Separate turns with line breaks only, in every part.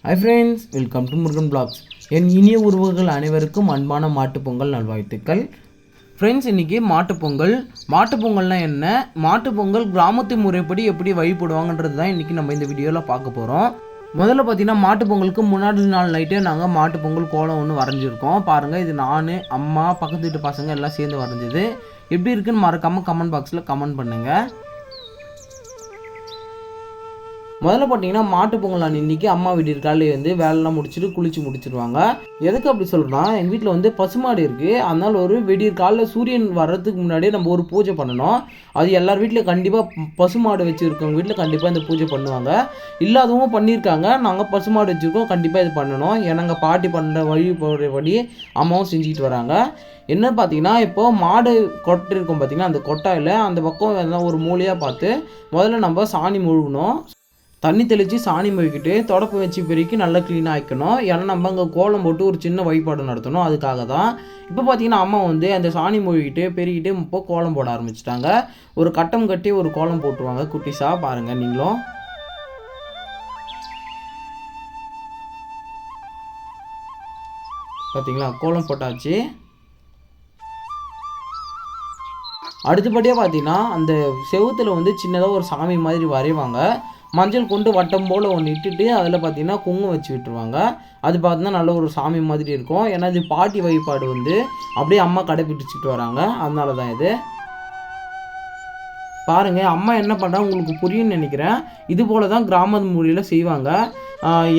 Hi friends, welcome to Murugan Vlogs. என் இனிய உறவுகள் அனைவருக்கும் அன்பான மாட்டுப்பொங்கல் நல்வாழ்த்துக்கள். ஃப்ரெண்ட்ஸ், இன்றைக்கி மாட்டுப்பொங்கல்னால் என்ன, மாட்டுப்பொங்கல் கிராமத்து முறைப்படி எப்படி வழிபடுவாங்கன்றது தான் இன்றைக்கி நம்ம இந்த வீடியோவில் பார்க்க போகிறோம். முதல்ல பார்த்தீங்கன்னா மாட்டுப்பொங்கலுக்கு முன்னாடி நாள் நைட்டே நாங்கள் மாட்டுப்பொங்கல் கோலம் ஒன்று வரைஞ்சிருக்கோம். பாருங்கள், இது நான், அம்மா, பக்கத்து வீட்டு பசங்க எல்லாம் சேர்ந்து வரைஞ்சது. எப்படி இருக்குன்னு மறக்காமல் கமெண்ட் பாக்ஸில் கமெண்ட் பண்ணுங்கள். முதல்ல பார்த்தீங்கன்னா மாட்டுப்பொங்கல் அன்றைக்கி அம்மா வீட்டு காலையில் வந்து வேலைலாம் முடிச்சுட்டு குளிச்சு முடிச்சிடுவாங்க. எதுக்கு அப்படி சொல்கிறோன்னா, எங்கள் வீட்டில் வந்து பசுமாடு இருக்குது. அதனால் ஒரு விடியற் காலையில் சூரியன் வர்றதுக்கு முன்னாடியே நம்ம ஒரு பூஜை பண்ணணும். அது எல்லார் வீட்டில் கண்டிப்பாக பசுமாடு வச்சுருக்கவங்க வீட்டில் கண்டிப்பாக இந்த பூஜை பண்ணுவாங்க. இல்லாதவங்க பண்ணியிருக்காங்க. நாங்கள் பசுமாடு வச்சுருக்கோம், கண்டிப்பாக இது பண்ணணும். ஏன்னா எங்கள் பாட்டி பண்ணுற வழிபடி அம்மாவும் செஞ்சுக்கிட்டு வராங்க. என்ன பார்த்தீங்கன்னா, இப்போது மாடு கொட்டை இருக்கும் பார்த்தீங்கன்னா, அந்த கொட்டாயில் அந்த பக்கம் எதனா ஒரு மூலையாக பார்த்து முதல்ல நம்ம சாணி முழுகணும். தண்ணி தெளித்து சாணி மொழிக்கிட்டு தொடப்பு வச்சு பெருக்கி நல்லா க்ளீனாக ஆக்கணும். ஏன்னா நம்ம அங்கே கோலம் போட்டு ஒரு சின்ன வழிபாடு நடத்தணும். அதுக்காக தான் இப்போ பார்த்தீங்கன்னா அம்மா வந்து அந்த சாணி மொழிக்கிட்டு பெருக்கிட்டு இப்போ கோலம் போட ஆரம்பிச்சிட்டாங்க. ஒரு கட்டம் கட்டி ஒரு கோலம் போட்டுருவாங்க குட்டிஸாக. பாருங்கள் நீங்களும். பார்த்தீங்களா, கோலம் போட்டாச்சு. அடுத்தபடியாக பார்த்தீங்கன்னா அந்த செவுத்தில் வந்து சின்னதாக ஒரு சாமி மாதிரி வரைவாங்க. மஞ்சள் கொண்டு வட்டம் போல் ஒன்று இட்டுட்டு அதில் பார்த்தீங்கன்னா குங்குமம் வச்சு விட்டுருவாங்க. அது பார்த்தீங்கன்னா நல்ல ஒரு சாமி மாதிரி இருக்கும். ஏன்னா இது பாட்டி வழிபாடு வந்து அப்படியே அம்மா கடைப்பிடிச்சிட்டு வராங்க. அதனால தான் இது. பாருங்கள், அம்மா என்ன பண்ணுறாங்க உங்களுக்கு புரியும்னு நினைக்கிறேன். இது போல் தான் கிராம மொழியில் செய்வாங்க.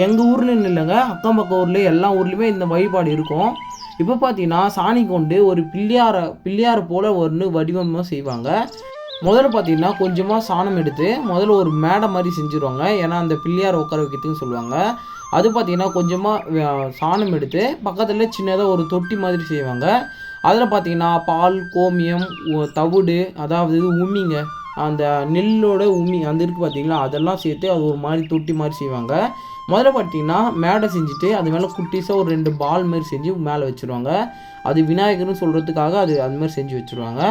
எங்கள் ஊர்லன்னு இல்லைங்க, அக்கம் பக்கம் ஊர்லேயே எல்லா ஊர்லேயுமே இந்த வழிபாடு இருக்கும். இப்போ பார்த்தீங்கன்னா சாணி கொண்டு ஒரு பிள்ளையாரை போல் ஒன்று வடிவமாக செய்வாங்க. முதல்ல பார்த்தீங்கன்னா கொஞ்சமாக சாணம் எடுத்து முதல்ல ஒரு மேடை மாதிரி செஞ்சுருவாங்க. ஏன்னா அந்த பிள்ளையார் உட்கார வைக்கிறதுன்னு சொல்லுவாங்க. அது பார்த்தீங்கன்னா கொஞ்சமாக சாணம் எடுத்து பக்கத்தில் சின்னதாக ஒரு தொட்டி மாதிரி செய்வாங்க. அதில் பார்த்தீங்கன்னா பால், கோமியம், தவிடு, அதாவது உமிங்க, அந்த நெல்லோட உமி அந்த இருக்குது பார்த்தீங்களா, அதெல்லாம் சேர்த்து அது ஒரு மாதிரி தொட்டி மாதிரி செய்வாங்க. முதல்ல பார்த்தீங்கன்னா மேடை செஞ்சுட்டு அது மேலே குட்டிஸாக ஒரு 2 பால் மாதிரி செஞ்சு மேலே வச்சுருவாங்க. அது விநாயகர்னு சொல்கிறதுக்காக அது மாதிரி செஞ்சு வச்சுருவாங்க.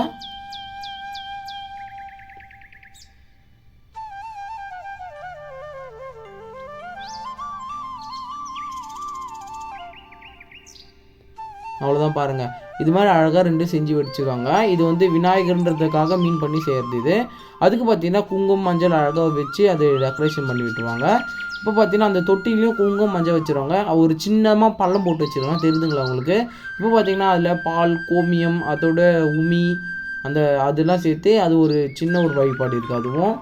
அவ்வளோதான் பாருங்கள். இது மாதிரி அழகாக 2 செஞ்சு வச்சுருவாங்க. இது வந்து விநாயகர்ன்றதுக்காக மீன் பண்ணி செய்கிறது இது. அதுக்கு பார்த்தீங்கன்னா குங்குமம், மஞ்சள் அழகாக வச்சு அது டெக்கரேஷன் பண்ணி விட்டுருவாங்க. இப்போ பார்த்தீங்கன்னா அந்த தொட்டிலையும் குங்குமம், மஞ்சள் வச்சுருவாங்க. ஒரு சின்னமாக பள்ளம் போட்டு வச்சுருவாங்க, தெரியுதுங்களா உங்களுக்கு. இப்போ பார்த்தீங்கன்னா அதில் பால், கோமியம், அதோட உமி, அதெல்லாம் சேர்த்து அது ஒரு சின்ன ஒரு வழிபாடு இருக்குது. அதுவும்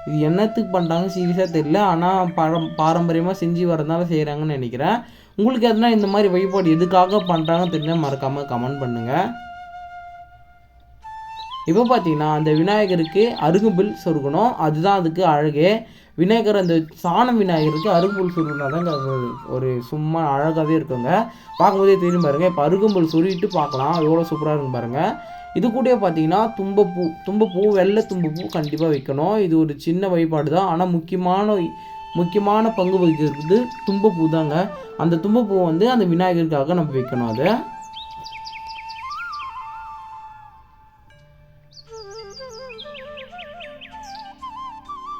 இது என்னத்துக்கு பண்ணுறாங்க சீரியஸாக தெரியல. ஆனால் பாரம்பரியமாக செஞ்சு வரதுனால செய்கிறாங்கன்னு நினைக்கிறேன். உங்களுக்கு எதுனா இந்த மாதிரி வழிபாடு எதுக்காக பண்ணுறாங்கன்னு தெரிஞ்சால் மறக்காமல் கமெண்ட் பண்ணுங்கள். இப்போ பார்த்தீங்கன்னா அந்த விநாயகருக்கு அருகம்புல் சொருகணும். அதுதான் அதுக்கு அழகே. விநாயகர் அந்த சாணம் விநாயகருக்கு அருகம்புல் சொருகினா தாங்க அது ஒரு சும்மா அழகாகவே இருக்குங்க. பார்க்கும்போதே தெரியும் பாருங்கள். இப்போ அருகம்புல் சொருகிட்டு பார்க்கலாம் எவ்வளோ சூப்பராக இருக்கும் பாருங்கள். இது கூட பார்த்தீங்கன்னா தும்பப்பூ, வெள்ளை தும்பப்பூ கண்டிப்பாக வைக்கணும். இது ஒரு சின்ன வழிபாடு தான். ஆனால் முக்கியமான பங்கு வகிக்கிறது தும்பப்பூ தாங்க. அந்த தும்பப்பூ வந்து அந்த விநாயகருக்காக நம்ம வைக்கணும். அதை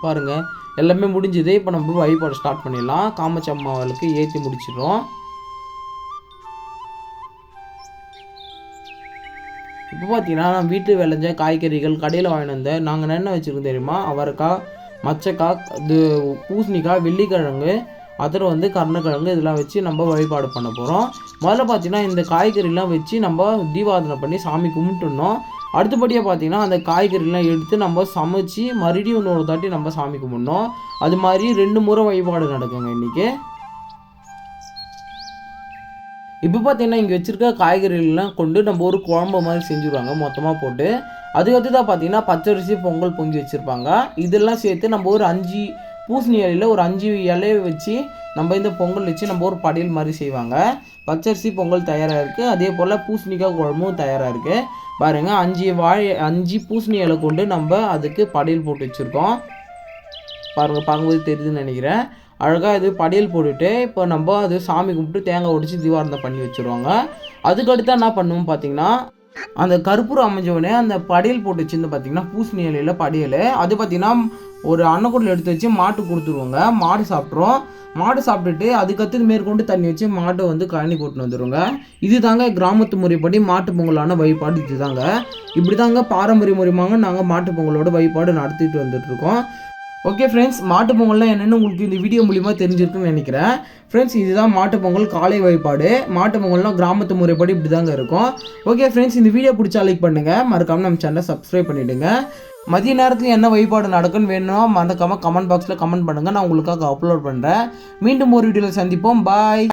பாருங்கள், எல்லாமே முடிஞ்சது. இப்போ நம்ம வழிபாடு ஸ்டார்ட் பண்ணிடலாம். காமாட்சி அம்மாவுக்கு ஏற்றி முடிச்சிடுறோம். இப்போ பார்த்தீங்கன்னா நான் வீட்டு விளைஞ்ச காய்கறிகள் கடையில் வாங்கிட்டு வந்தேன். நாங்கள் என்னென்ன வச்சுருக்கோம் தெரியுமா, அவரைக்காய், மச்சக்காய், இது பூசணிக்காய், வெள்ளிக்கிழங்கு, அதில் வந்து கருணக்கிழங்கு, இதெல்லாம் வச்சு நம்ம வழிபாடு பண்ண போகிறோம். முதல்ல பார்த்தீங்கன்னா இந்த காய்கறிலாம் வச்சு நம்ம தீபாராதனை பண்ணி சாமி கும்பிட்டுடணும். அடுத்தபடியாக பார்த்தீங்கன்னா அந்த காய்கறிலாம் எடுத்து நம்ம சமைச்சு மறுபடியும் இன்னொரு தாட்டி நம்ம சாமி கும்பிடணும். அது மாதிரி 2 முறை வழிபாடு நடக்குங்க இன்றைக்கி. இப்போ பார்த்தீங்கன்னா இங்கே வச்சுருக்க காய்கறிகள்லாம் கொண்டு நம்ம ஒரு குழம்பு மாதிரி செஞ்சுருவாங்க மொத்தமாக போட்டு. அதுக்கடுத்து தான் பார்த்தீங்கன்னா பச்சரிசி பொங்கல் பொங்கி வச்சுருப்பாங்க. இதெல்லாம் சேர்த்து நம்ம ஒரு 5 பூசணி இலையில் ஒரு 5 இலையை வச்சு நம்ம இந்த பொங்கல் வச்சு நம்ம ஒரு படையல் மாதிரி செய்வாங்க. பச்சரிசி பொங்கல் தயாராக இருக்குது. அதே போல் பூசணிக்காய் குழம்பும் தயாராக இருக்குது. பாருங்கள், 5 பூசணி இலை கொண்டு நம்ம அதுக்கு படையல் போட்டு வச்சுருக்கோம். பார்க்கும்போது தெரியுதுன்னு நினைக்கிறேன். அழகாக இது படையல் போட்டுட்டு இப்போ நம்ம அது சாமி கும்பிட்டு தேங்காய் உடைச்சி தீபாராதனை பண்ணி வச்சுருவாங்க. அதுக்கடுத்து என்ன பண்ணுவோம் பார்த்தீங்கன்னா, அந்த கற்பூரம் அமைஞ்சவொடனே அந்த படையல் போட்டு வச்சுருந்து பார்த்தீங்கன்னா பூசணி இலையில் படையல் அது பார்த்தீங்கன்னா ஒரு அன்னக்கூட்டில் எடுத்து வச்சு மாட்டு கொடுத்துருவோங்க. மாடு சாப்பிட்றோம். மாடு சாப்பிட்டுட்டு அதுக்கடுத்து மேற்கொண்டு தண்ணி வச்சு மாட்டை வந்து கழனி கூட்டின்னு வந்துடுவோங்க. இது தாங்க கிராமத்து முறைப்படி மாட்டு பொங்கலான வழிபாடு. இது தாங்க இப்படி தாங்க பாரம்பரிய முறையாக நாங்கள் மாட்டு பொங்கலோட வழிபாடு நடத்திட்டு வந்துட்டுருக்கோம். ஓகே ஃப்ரெண்ட்ஸ், மாட்டு பொங்கல்லாம் என்னென்னு உங்களுக்கு இந்த வீடியோ மூலிமா தெரிஞ்சிருக்குன்னு நினைக்கிறேன். ஃப்ரெண்ட்ஸ், இதுதான் மாட்டு பொங்கல் காலை வழிபாடு. மாட்டு பொங்கல்லாம் கிராமத்து முறைப்படி இப்படி தாங்க இருக்கும். ஓகே ஃப்ரெண்ட்ஸ், இந்த வீடியோ பிடிச்சா லைக் பண்ணுங்கள், மறக்காமல் நம்ம சேனலை சப்ஸ்கிரைப் பண்ணிவிடுங்க. மதிய நேரத்தில் என்ன வழிபாடு நடக்குன்னு வேணும் மறக்காமல் கமெண்ட் பாக்ஸில் கமெண்ட் பண்ணுங்கள், நான் உங்களுக்காக அப்லோட் பண்ணுறேன். மீண்டும் ஒரு வீடியோவில் சந்திப்போம். பாய்.